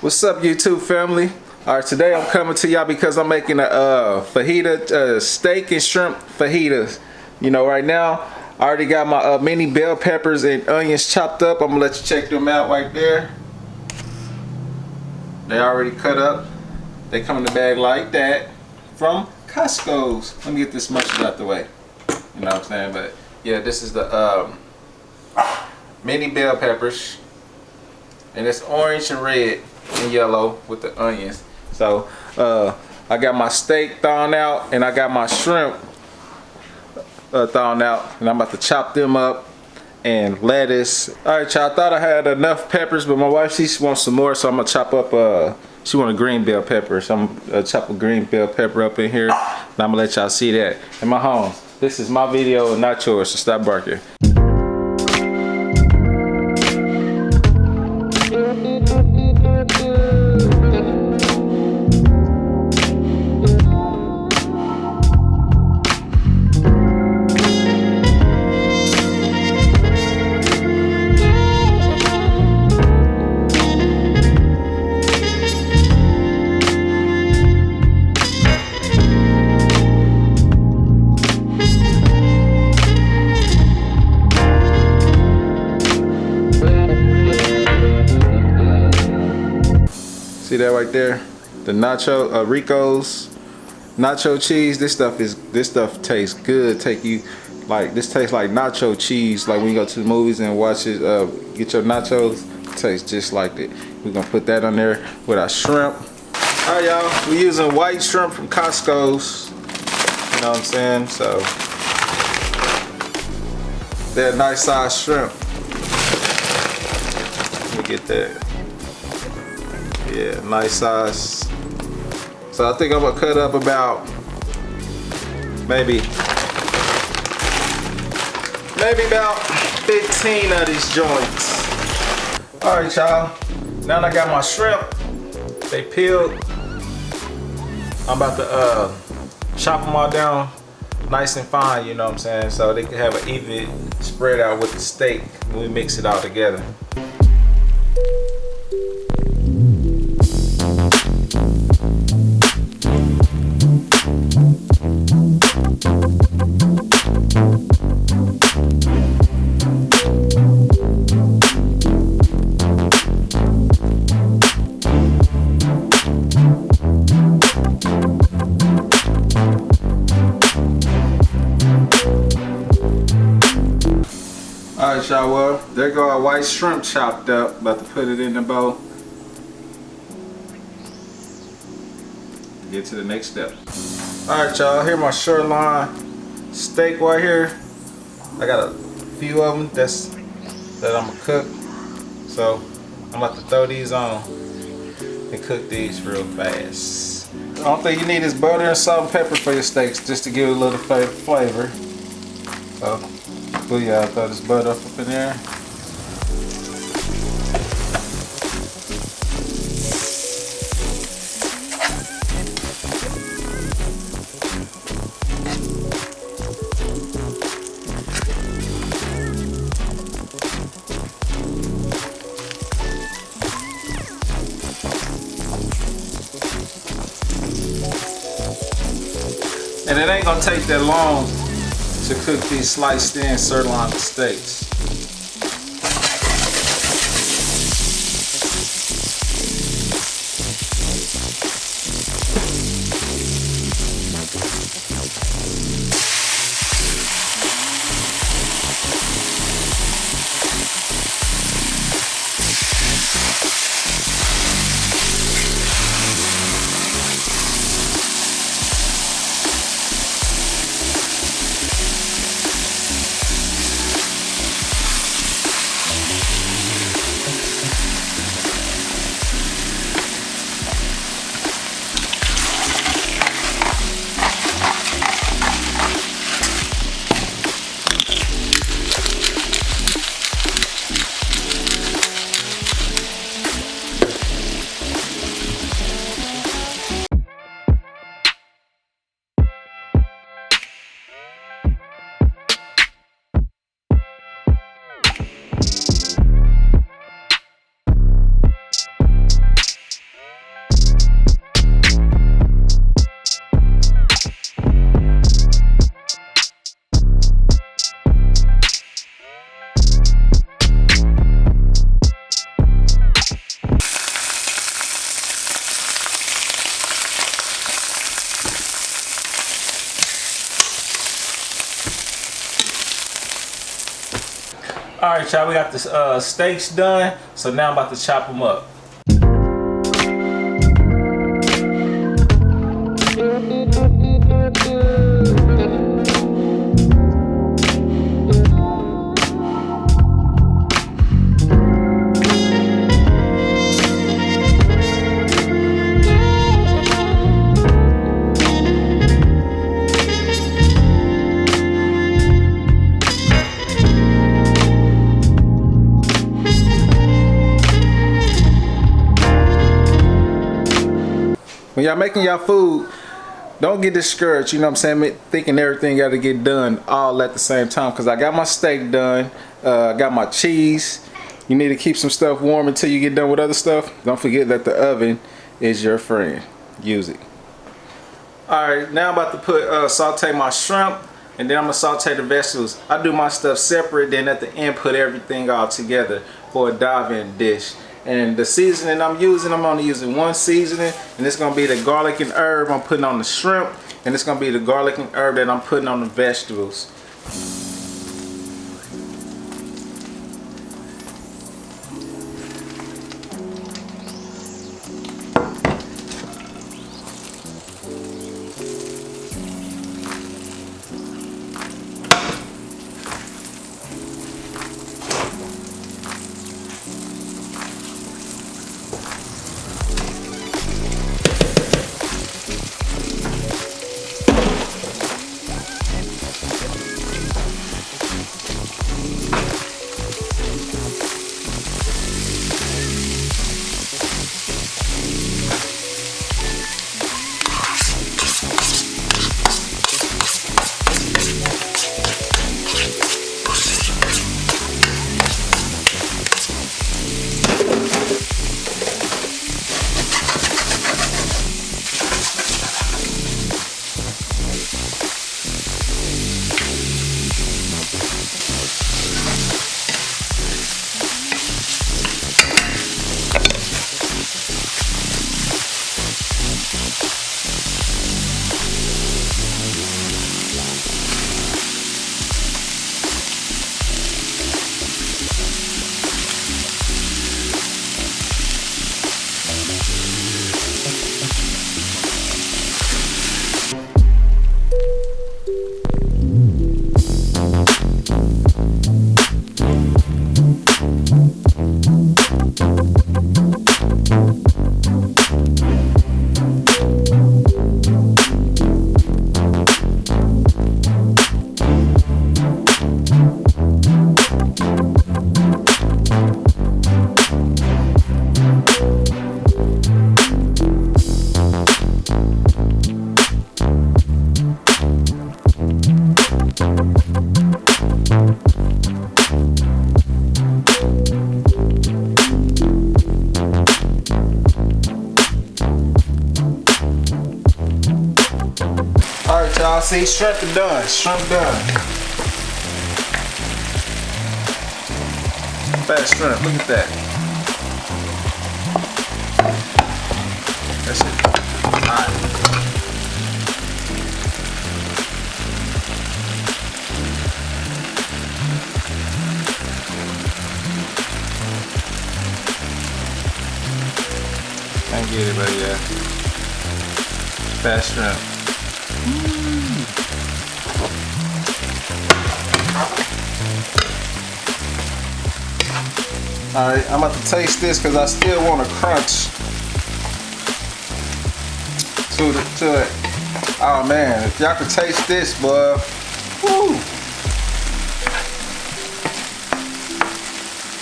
What's up, YouTube family? Alright, today I'm coming to y'all because I'm making a fajita steak and shrimp fajitas. You know, right now I already got my mini bell peppers and onions chopped up. I'm gonna let you check them out right there. They already cut up. They come in the bag like that from Costco's. Let me get this mustard out the way. You know what I'm saying? But yeah, this is the mini bell peppers, and it's orange and red and yellow with the onions. So I got my steak thawing out and I got my shrimp thawing out, and I'm about to chop them up, and lettuce. Alright y'all, I thought I had enough peppers, but my wife, she wants some more, so I'm gonna chop up she want a green bell pepper, so I'm gonna chop a green bell pepper up in here, and I'm gonna let y'all see that in my home. This is my video and not yours, so stop barking. See that right there? The Nacho Rico's Nacho Cheese. This stuff tastes good. This tastes like nacho cheese. Like when you go to the movies and watch it, get your nachos, it tastes just like it. We're gonna put that on there with our shrimp. Alright y'all, we're using white shrimp from Costco's. You know what I'm saying? So they're nice size shrimp. Let me get that. Yeah, nice size. So I think I'm gonna cut up about maybe about 15 of these joints. All right, y'all. Now that I got my shrimp, they peeled. I'm about to chop them all down nice and fine. You know what I'm saying? So they can have an even spread out with the steak when we mix it all together. Alright y'all, well, there go our white shrimp chopped up. About to put it in the bowl. Get to the next step. Alright y'all, here my shoreline steak right here. I got a few of them that I'm gonna cook. So I'm about to throw these on and cook these real fast. The only thing you need is butter and salt and pepper for your steaks, just to give it a little flavor. So yeah, I'll throw this butter up in there. And it ain't gonna take that long to cook these sliced in sirloin steaks. Alright, y'all, we got the steaks done, so now I'm about to chop them up. When y'all making y'all food, don't get discouraged, you know what I'm saying, thinking everything got to get done all at the same time. Because I got my steak done, I got my cheese. You need to keep some stuff warm until you get done with other stuff. Don't forget that the oven is your friend. Use it. Alright, now I'm about to put saute my shrimp, and then I'm going to saute the vegetables. I do my stuff separate, then at the end put everything all together for a dive-in dish. And the seasoning I'm only using one seasoning, and it's going to be the garlic and herb I'm putting on the shrimp, and it's going to be the garlic and herb that I'm putting on the vegetables. Y'all see, shrimp done. Shrimp done. Fat shrimp. Look at that. That's it. Alright. Can't get it, but yeah. Fat shrimp. Alright, I'm about to taste this because I still want to crunch to it. Oh man, if y'all could taste this, boy. Woo!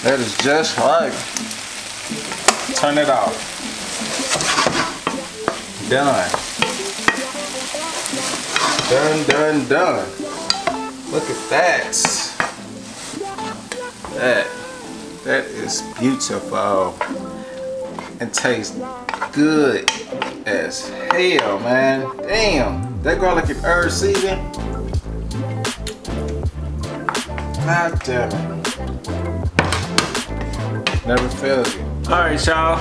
That is just right. Turn it off. Done. Done. Look at that. That is beautiful and tastes good as hell, man. Damn, that garlic and herb seasoning. God damn it. Never fails you. All right, y'all.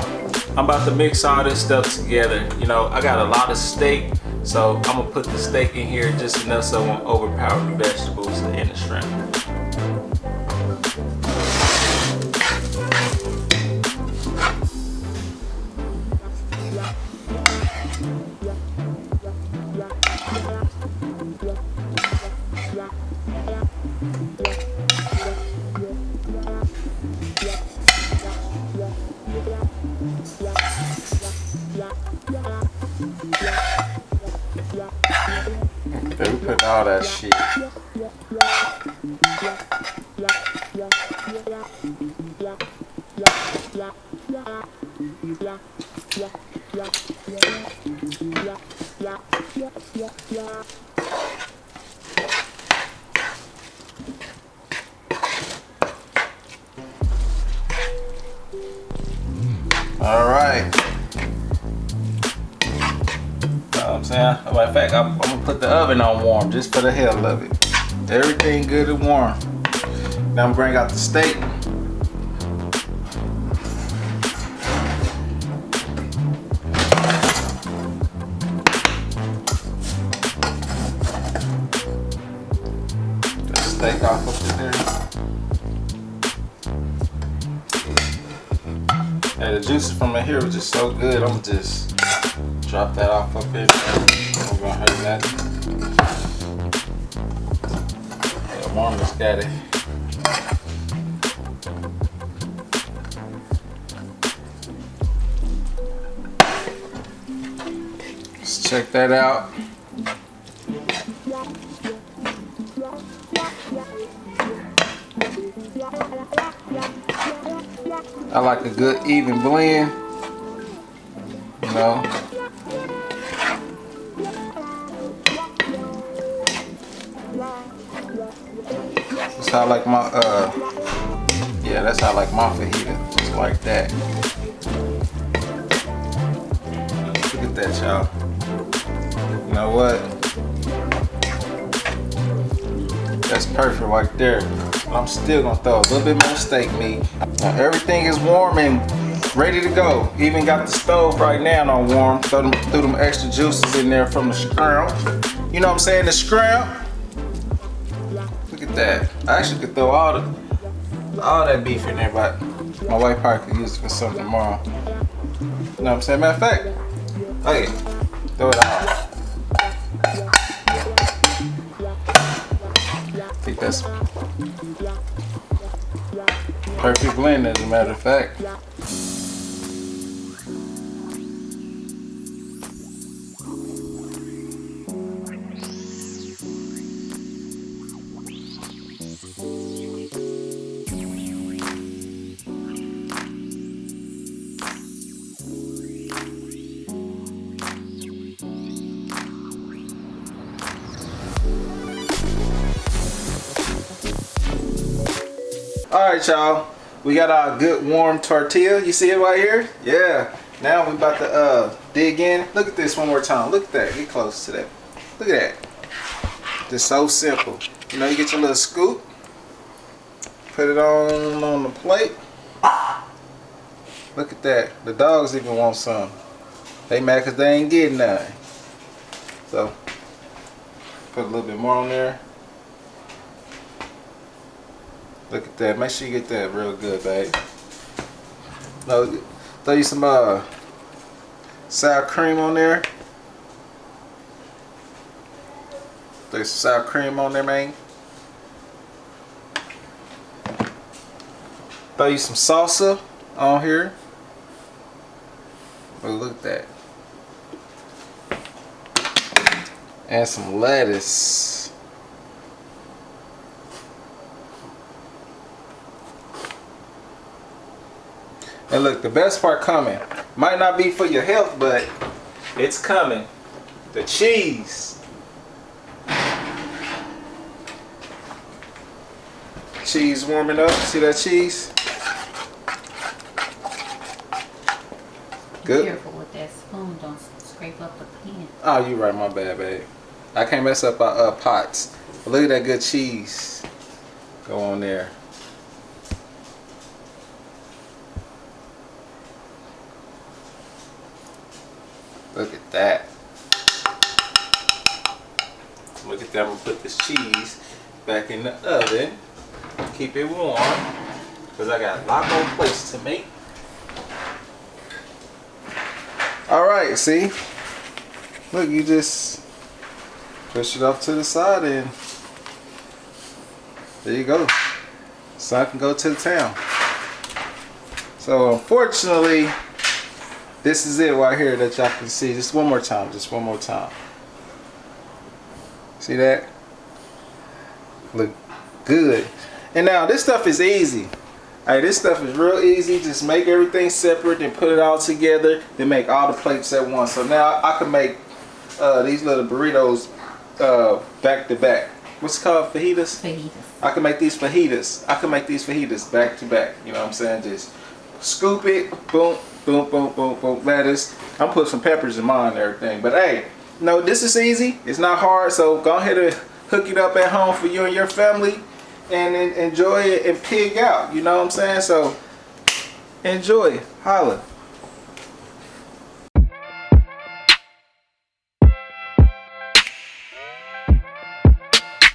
I'm about to mix all this stuff together. You know, I got a lot of steak, so I'm gonna put the steak in here just enough so it won't overpower the vegetables and the shrimp. all that shit. All right. Know what I'm saying? Matter of fact, I'm gonna put the oven on warm just for the hell of it. Everything good and warm. Now I'm gonna bring out the steak. The steak off up in there. And the juices from in here was just so good. I'm gonna just drop that off up in there. I'm gonna hurt that. The warmers got it. Let's check that out. I like a good even blend, you know. That's how I like my yeah, that's how I like my fajita, just like that. Look at that, y'all. You know what? That's perfect right there. But I'm still gonna throw a little bit more steak meat. Now everything is warm and ready to go. Even got the stove right now on warm. Threw them extra juices in there from the shrimp. You know what I'm saying? The shrimp. Look at that. I actually could throw all that beef in there, but my wife probably could use it for something tomorrow. You know what I'm saying? Matter of fact, okay, throw it all. I think that's perfect blend, as a matter of fact. Alright, y'all, we got our good warm tortilla. You see it right here? Yeah. Now we about to dig in. Look at this one more time. Look at that. Get close to that. Look at that. Just so simple. You know, you get your little scoop, put it on the plate. Look at that. The dogs even want some. They mad because they ain't getting none. So put a little bit more on there. Look at that. Make sure you get that real good, babe. No, throw you some sour cream on there. Throw some sour cream on there, man. Throw you some salsa on here. Oh, look at that. And some lettuce. And look, the best part coming. Might not be for your health, but it's coming. The cheese. Cheese warming up. See that cheese? Good. Be careful with that spoon. Don't scrape up the pan. Oh, you right. My bad, babe. I can't mess up our pots. But look at that good cheese. Go on there. Look at that. Look at that. I'm going to put this cheese back in the oven. Keep it warm. Because I got a lot more plates to make. Alright, see? Look, you just push it off to the side and there you go. So I can go to the town. So unfortunately, this is it right here that y'all can see. Just one more time. Just one more time. See that? look good. And now this stuff is easy. Hey, this stuff is real easy. Just make everything separate and put it all together. Then make all the plates at once. So now I can make these little burritos back to back. What's it called? Fajitas? Fajitas. I can make these fajitas. I can make these fajitas back to back. You know what I'm saying? Just scoop it, boom, boom, boom, boom, boom, lettuce. I'm putting some peppers in mine and everything. But hey, no, this is easy. It's not hard. So go ahead and hook it up at home for you and your family. And enjoy it and pig out, you know what I'm saying? So enjoy it. Holla.